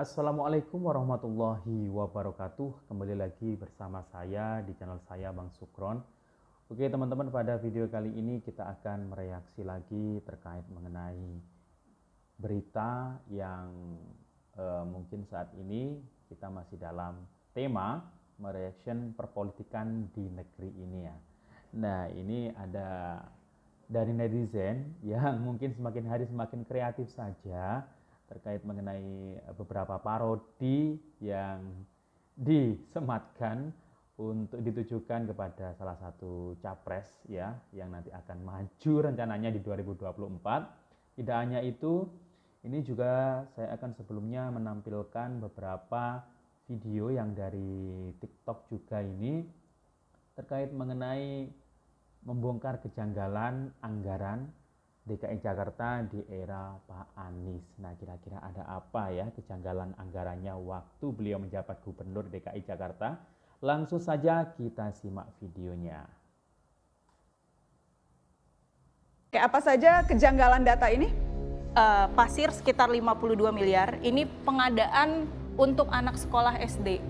Assalamualaikum warahmatullahi wabarakatuh. Kembali lagi bersama saya di channel saya Bang Sukron. Oke teman-teman, pada video kali ini kita akan mereaksi lagi terkait mengenai berita yang mungkin saat ini kita masih dalam tema mereaction perpolitikan di negeri ini ya. Nah, ini ada dari netizen yang mungkin semakin hari semakin kreatif saja terkait mengenai beberapa parodi yang disematkan untuk ditujukan kepada salah satu capres ya yang nanti akan maju rencananya di 2024. Tidak hanya itu, ini juga saya akan sebelumnya menampilkan beberapa video yang dari TikTok juga ini terkait mengenai membongkar kejanggalan anggaran DKI Jakarta di era Pak Anies. Nah, kira-kira ada apa ya kejanggalan anggarannya waktu beliau menjabat Gubernur DKI Jakarta? Langsung saja kita simak videonya. Oke, apa saja kejanggalan data ini? Pasir sekitar 52 miliar, ini pengadaan untuk anak sekolah SD.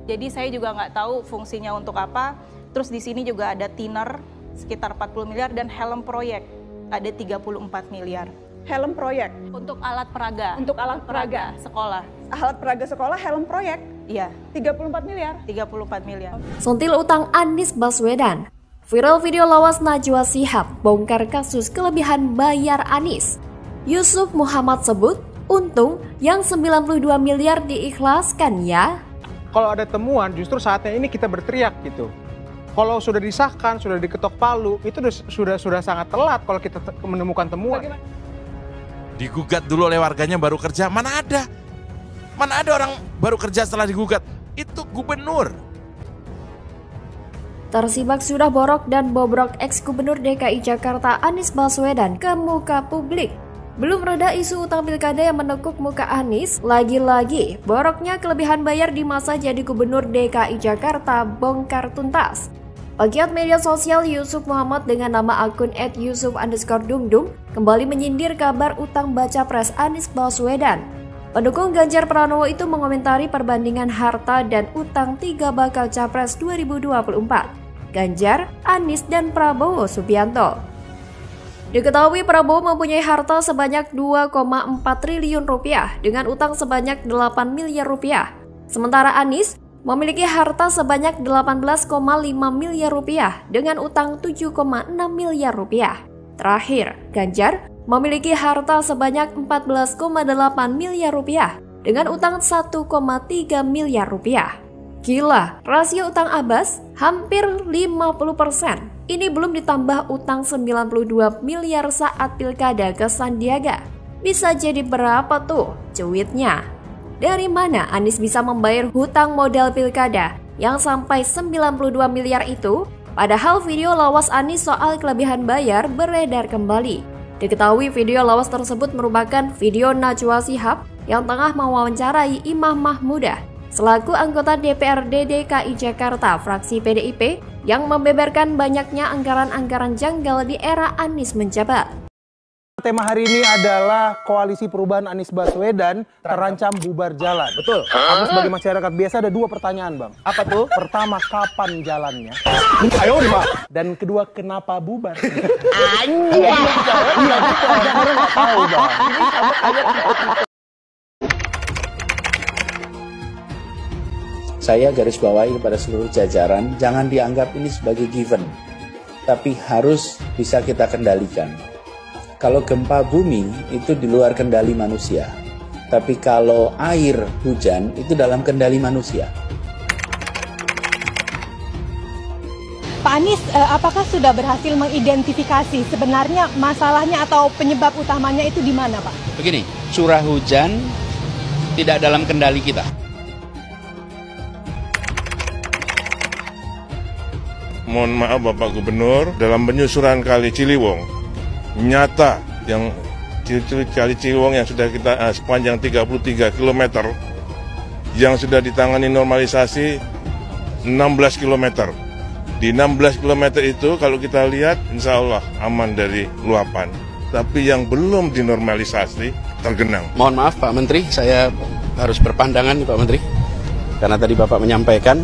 Jadi saya juga nggak tahu fungsinya untuk apa. Terus di sini juga ada thinner sekitar 40 miliar dan helm proyek ada 34 miliar. Helm proyek? Untuk alat peraga. Untuk alat peraga sekolah. Alat peraga sekolah, helm proyek? Iya. 34 miliar? 34 miliar. Sentil utang Anies Baswedan. Viral video lawas Najwa Shihab bongkar kasus kelebihan bayar Anies. Yusuf Muhammad sebut, untung yang 92 miliar diikhlaskan ya. Kalau ada temuan, justru saatnya ini kita berteriak gitu. Kalau sudah disahkan, sudah diketok palu, itu sudah sangat telat kalau kita menemukan temuan. Bagaimana? Digugat dulu oleh warganya baru kerja, mana ada? Mana ada orang baru kerja setelah digugat? Itu gubernur. Tersimak sudah borok dan bobrok ex-gubernur DKI Jakarta Anies Baswedan ke muka publik. Belum reda isu utang pilkada yang menekuk muka Anies, lagi-lagi boroknya kelebihan bayar di masa jadi gubernur DKI Jakarta bongkar tuntas. Pegiat media sosial Yusuf Muhammad dengan nama akun @yusuf_dumdum kembali menyindir kabar utang baca pres Anies Baswedan. Pendukung Ganjar Pranowo itu mengomentari perbandingan harta dan utang tiga bakal capres 2024, Ganjar, Anies, dan Prabowo Subianto. Diketahui Prabowo mempunyai harta sebanyak 2,4 triliun rupiah dengan utang sebanyak 8 miliar rupiah. Sementara Anies memiliki harta sebanyak 18,5 miliar rupiah dengan utang 7,6 miliar rupiah. Terakhir, Ganjar memiliki harta sebanyak 14,8 miliar rupiah dengan utang 1,3 miliar rupiah. Gila, rasio utang Abbas hampir 50%. Ini belum ditambah utang 92 miliar saat pilkada ke Sandiaga. Bisa jadi berapa tuh cuitnya? Dari mana Anies bisa membayar hutang modal pilkada yang sampai 92 miliar itu? Padahal video lawas Anies soal kelebihan bayar beredar kembali. Diketahui video lawas tersebut merupakan video Najwa Shihab yang tengah mewawancarai Imam Mahmudah selaku anggota DPRD DKI Jakarta fraksi PDIP yang membeberkan banyaknya anggaran-anggaran janggal di era Anies menjabat. Tema hari ini adalah Koalisi Perubahan Anies Baswedan terancam bubar jalan. Betul. Aku sebagai masyarakat biasa ada dua pertanyaan, Bang. Apa tuh? Pertama, kapan jalannya? Ayo, Pak. Dan kedua, kenapa bubar? Anjir. Iya, betul. Orang nggak tahu, Bang. Saya garis bawahi kepada seluruh jajaran, jangan dianggap ini sebagai given, tapi harus bisa kita kendalikan. Kalau gempa bumi itu di luar kendali manusia, tapi kalau air hujan itu dalam kendali manusia. Pak Anies, apakah sudah berhasil mengidentifikasi sebenarnya masalahnya atau penyebab utamanya itu di mana, Pak? Begini, curah hujan tidak dalam kendali kita. Mohon maaf Bapak Gubernur, dalam penyusuran Kali Ciliwung, nyata yang Kali Ciliwung yang sudah kita sepanjang 33 km yang sudah ditangani normalisasi 16 km. Di 16 km itu kalau kita lihat insya Allah aman dari luapan. tapi yang belum dinormalisasi tergenang. Mohon maaf Pak Menteri, saya harus berpandangan nih Pak Menteri, karena tadi Bapak menyampaikan,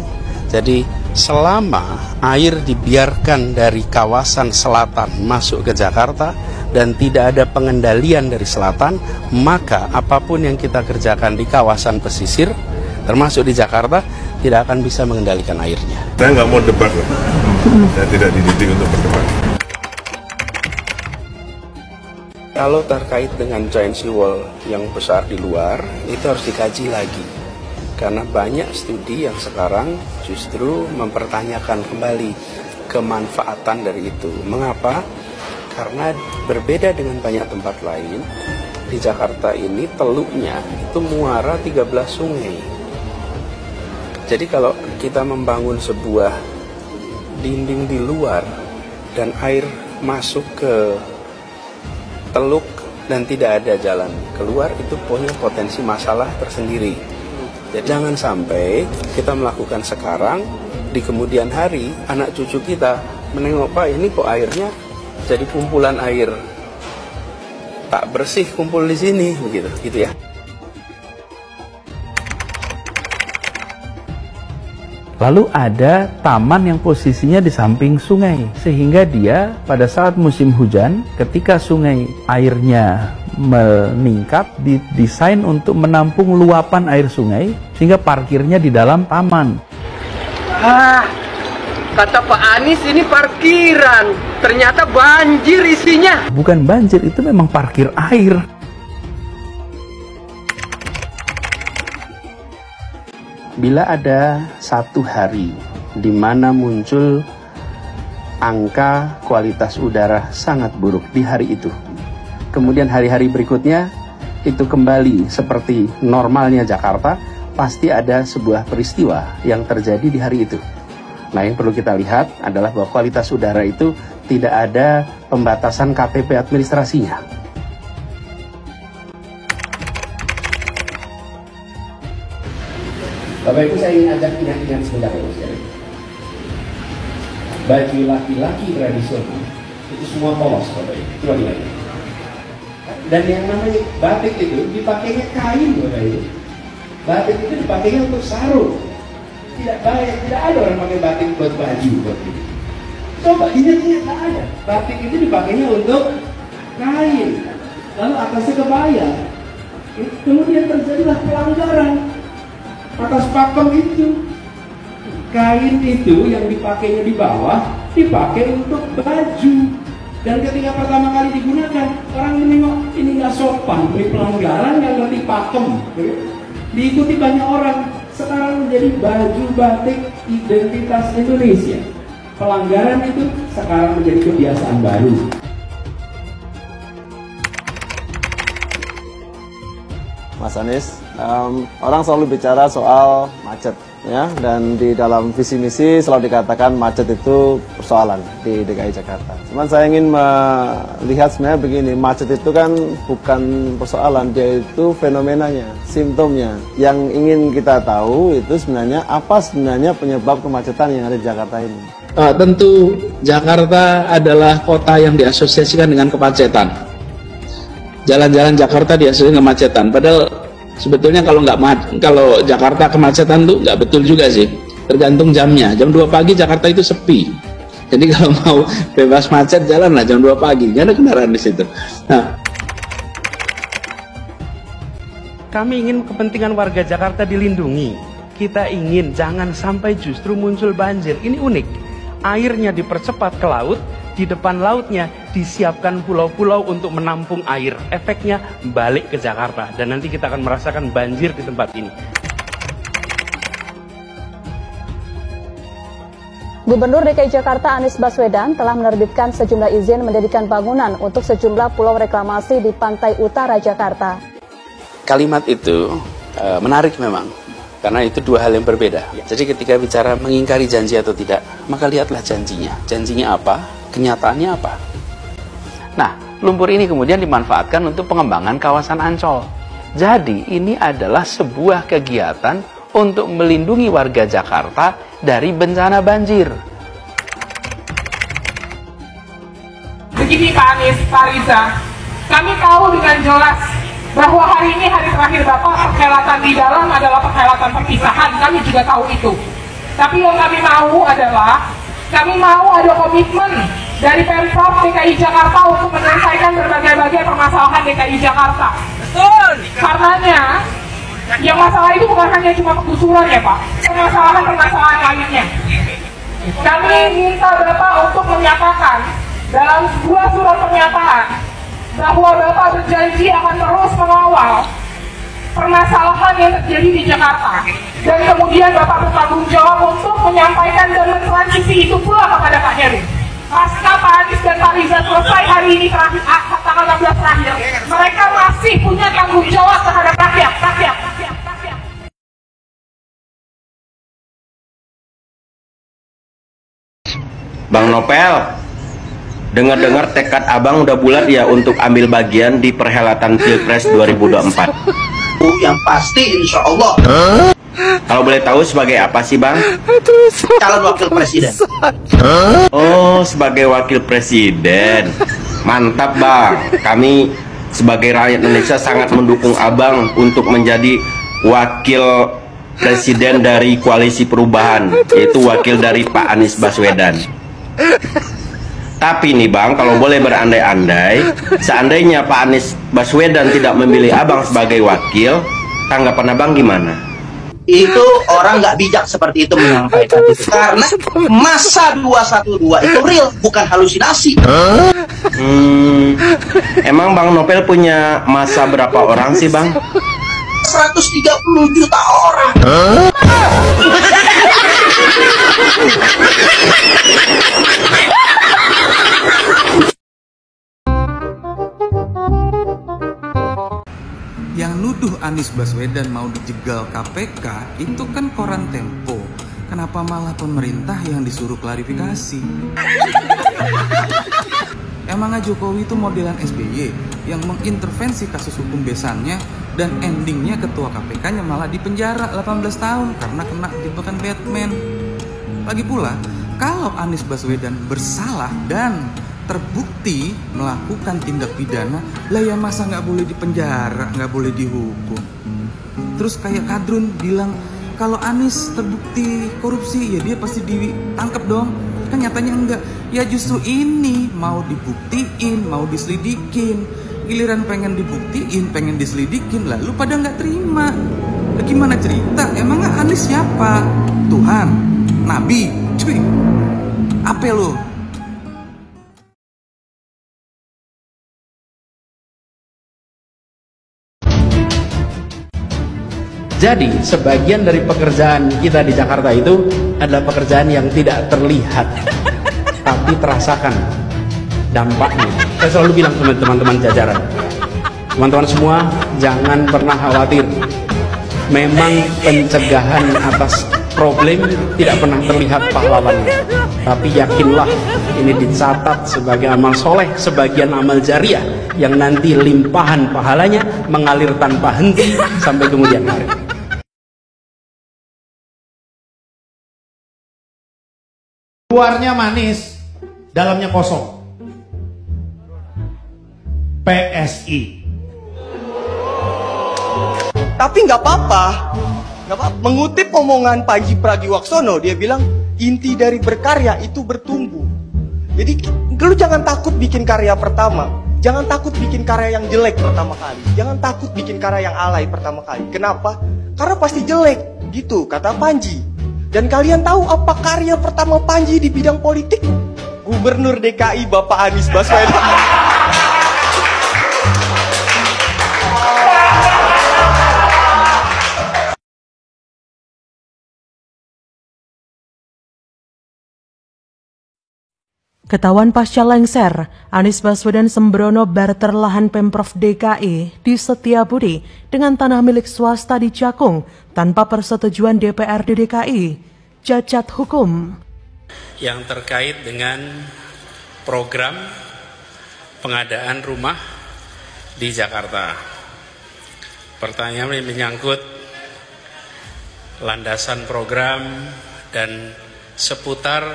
jadi selama air dibiarkan dari kawasan selatan masuk ke Jakarta dan tidak ada pengendalian dari selatan, maka apapun yang kita kerjakan di kawasan pesisir, termasuk di Jakarta, tidak akan bisa mengendalikan airnya. Saya nggak mau debat loh, saya tidak dididik untuk berdebat. Kalau terkait dengan giant sea wall yang besar di luar, itu harus dikaji lagi. Karena banyak studi yang sekarang justru mempertanyakan kembali kemanfaatan dari itu. Mengapa? Karena berbeda dengan banyak tempat lain, di Jakarta ini teluknya itu muara 13 sungai. Jadi kalau kita membangun sebuah dinding di luar dan air masuk ke teluk dan tidak ada jalan keluar, itu punya potensi masalah tersendiri. Jadi jangan sampai kita melakukan sekarang, di kemudian hari anak cucu kita menengok, Pak ini kok airnya jadi kumpulan air tak bersih kumpul di sini, gitu ya. Lalu ada taman yang posisinya di samping sungai, sehingga dia pada saat musim hujan, ketika sungai airnya meningkat, didesain untuk menampung luapan air sungai, sehingga parkirnya di dalam taman. Kata Pak Anies ini parkiran, ternyata banjir isinya. Bukan banjir, itu memang parkir air. Bila ada satu hari di mana muncul angka kualitas udara sangat buruk di hari itu, kemudian hari-hari berikutnya itu kembali seperti normalnya Jakarta, pasti ada sebuah peristiwa yang terjadi di hari itu. Nah, yang perlu kita lihat adalah bahwa kualitas udara itu tidak ada pembatasan KTP administrasinya. Bapak Ibu, saya ingin ajak ingat-ingat sebentar ya, sekali. Baju laki-laki tradisional itu semua polos, Bapak Ibu. Itu laki-laki. Dan yang namanya batik itu dipakainya kain, Bapak Ibu. Batik itu dipakainya untuk sarung. Tidak baik, tidak ada orang pakai batik buat baju, Bapak Ibu. Coba ingat-ingat, tidak ada. Batik itu dipakainya untuk kain. Lalu atasnya kebaya. Kemudian terjadilah pelanggaran. Atas pakem itu, kain itu yang dipakainya di bawah dipakai untuk baju, dan ketika pertama kali digunakan orang menengok ini nggak sopan, ini pelanggaran, nggak ngerti pakem, diikuti banyak orang. Sekarang menjadi baju batik identitas Indonesia. Pelanggaran itu sekarang menjadi kebiasaan baru. Mas Anies, orang selalu bicara soal macet, ya, dan di dalam visi misi selalu dikatakan macet itu persoalan di DKI Jakarta. Cuman saya ingin melihat sebenarnya begini, macet itu kan bukan persoalan, dia itu fenomenanya, simptomnya. Yang ingin kita tahu itu sebenarnya apa sebenarnya penyebab kemacetan yang ada di Jakarta ini. Tentu Jakarta adalah kota yang diasosiasikan dengan kemacetan. Jalan-jalan Jakarta diasosiasikan kemacetan. Padahal sebetulnya kalau Jakarta kemacetan tuh nggak betul juga sih. Tergantung jamnya. Jam 2 pagi Jakarta itu sepi. Jadi kalau mau bebas macet jalanlah jam 2 pagi. Nggak ada kendaraan di situ. Nah, Kami ingin kepentingan warga Jakarta dilindungi. Kita ingin jangan sampai justru muncul banjir. Ini unik. Airnya dipercepat ke laut. Di depan lautnya disiapkan pulau-pulau untuk menampung air. Efeknya balik ke Jakarta dan nanti kita akan merasakan banjir di tempat ini. Gubernur DKI Jakarta Anies Baswedan telah menerbitkan sejumlah izin mendirikan bangunan untuk sejumlah pulau reklamasi di pantai utara Jakarta. Kalimat itu menarik memang, karena itu dua hal yang berbeda. Jadi ketika bicara mengingkari janji atau tidak, maka lihatlah janjinya. Janjinya apa? Kenyataannya apa? Nah, lumpur ini kemudian dimanfaatkan untuk pengembangan kawasan Ancol. Jadi ini adalah sebuah kegiatan untuk melindungi warga Jakarta dari bencana banjir. Begini Pak Anies, Pak Riza, Kami tahu dengan jelas bahwa hari ini hari terakhir Bapak, perhelatan di dalam adalah perhelatan perpisahan. Kami juga tahu itu. Tapi yang kami mau adalah, kami mau ada komitmen dari Pemprov DKI Jakarta untuk menyelesaikan berbagai permasalahan DKI Jakarta. Karenanya, yang masalah itu bukan hanya cuma penggusuran ya Pak, permasalahan lainnya. Kami minta Bapak untuk menyatakan dalam sebuah surat pernyataan bahwa Bapak berjanji akan terus mengawal permasalahan yang terjadi di Jakarta, dan kemudian Bapak bertanggung jawab untuk menyampaikan dan mentransisi itu pula kepada Pak Heru. Pasca Pak Anies dan Pak Riza selesai hari ini terakhir, tanggal 16 terakhir, mereka masih punya tanggung jawab terhadap rakyat. Bang Nopel, dengar-dengar tekad abang udah bulat ya untuk ambil bagian di perhelatan Pilpres 2024. Yang pasti insya Allah. Kalau boleh tahu sebagai apa sih bang? Calon wakil presiden. Oh, sebagai wakil presiden. Mantap bang. Kami sebagai rakyat Indonesia sangat mendukung abang untuk menjadi wakil presiden dari Koalisi Perubahan, yaitu wakil dari Pak Anies Baswedan. Tapi nih bang, kalau boleh berandai-andai, seandainya Pak Anies Baswedan tidak memilih abang sebagai wakil, tanggapan abang gimana? Itu orang nggak bijak seperti itu menyampaikan itu, karena masa 212 itu real, bukan halusinasi. Emang Bang Nopel punya masa berapa orang sih bang? 130 juta orang. Yang nuduh Anies Baswedan mau dijegal KPK itu kan koran Tempo. Kenapa malah pemerintah yang disuruh klarifikasi? Emangnya Jokowi itu modelan SBY yang mengintervensi kasus hukum besannya, dan endingnya ketua KPK-nya malah dipenjara 18 tahun karena kena jebakan Batman. Lagi pula, kalau Anies Baswedan bersalah dan terbukti melakukan tindak pidana, lah ya masa nggak boleh dipenjara, nggak boleh dihukum. Terus kayak Kadrun bilang kalau Anies terbukti korupsi, ya dia pasti ditangkap dong. Kan nyatanya enggak. Ya justru ini mau dibuktiin, mau diselidikin. Giliran pengen dibuktiin, pengen diselidikin, lalu pada nggak terima. Nah, gimana cerita? Emangnya Anies siapa? Tuhan? Nabi? Cuy, apa lo? Jadi sebagian dari pekerjaan kita di Jakarta itu adalah pekerjaan yang tidak terlihat tapi terasakan dampaknya. Saya selalu bilang sama teman-teman jajaran, teman-teman semua jangan pernah khawatir. Memang pencegahan atas problem tidak pernah terlihat pahlawannya, tapi yakinlah ini dicatat sebagai amal soleh, sebagian amal jariah yang nanti limpahan pahalanya mengalir tanpa henti sampai kemudian hari. Luarnya manis, dalamnya kosong. PSI. Tapi nggak apa-apa, mengutip omongan Panji Pragiwaksono, dia bilang inti dari berkarya itu bertumbuh. Jadi lu jangan takut bikin karya pertama, jangan takut bikin karya yang jelek pertama kali, jangan takut bikin karya yang alay pertama kali. Kenapa? Karena pasti jelek, gitu kata Panji. Dan kalian tahu apa karya pertama Panji di bidang politik? Gubernur DKI Bapak Anies Baswedan. Ketahuan pasca lengser, Anies Baswedan sembrono barter lahan Pemprov DKI di Setiabudi dengan tanah milik swasta di Cakung tanpa persetujuan DPRD DKI. Cacat hukum. Yang terkait dengan program pengadaan rumah di Jakarta. Pertanyaan menyangkut landasan program dan seputar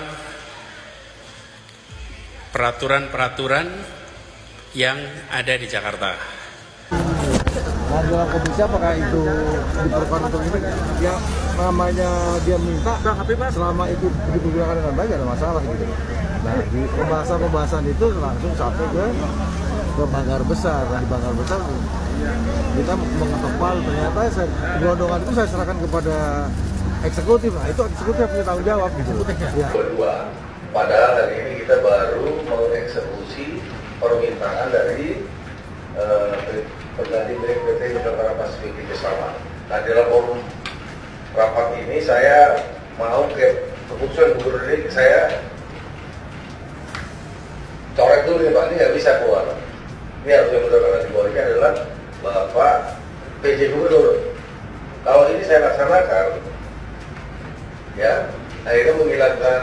peraturan-peraturan yang ada di Jakarta. Nah, dalam komisi apakah itu diperlukan untuk ini? Ya, namanya dia minta, selama itu digunakan dengan baik, ada masalah gitu. Nah, di pembahasan itu langsung sampai ke banggar besar. Nah, di banggar besar kita mengetok palu, ternyata gelondongan itu saya serahkan kepada eksekutif. Nah, itu eksekutif punya tanggung jawab gitu. Ya. Kedua, padahal hari ini kita baru mengeksekusi permintaan dari pengganti milik PT Nusantara Pasifik Investment. Nah, dalam forum rapat ini saya mau ke keputusan gubernur ini saya coret dulu nih Pak, ini nggak bisa keluar. Ini harus yang benar-benar dikeluarkan adalah Bapak PJ Gubernur. Kalau ini saya laksanakan, ya akhirnya menghilangkan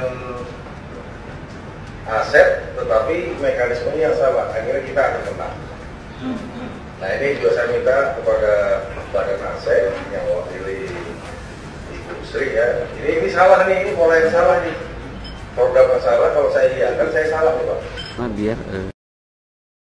aset, tetapi mekanismenya yang salah. Akhirnya kita akan kena. Nah, ini juga saya minta kepada Badan Aset yang mewakili Ibu Sri ya. Ini salah nih, ini pola yang salah nih. Kalau dapat salah, kalau saya iya kan saya salah nih Pak. Nah, biar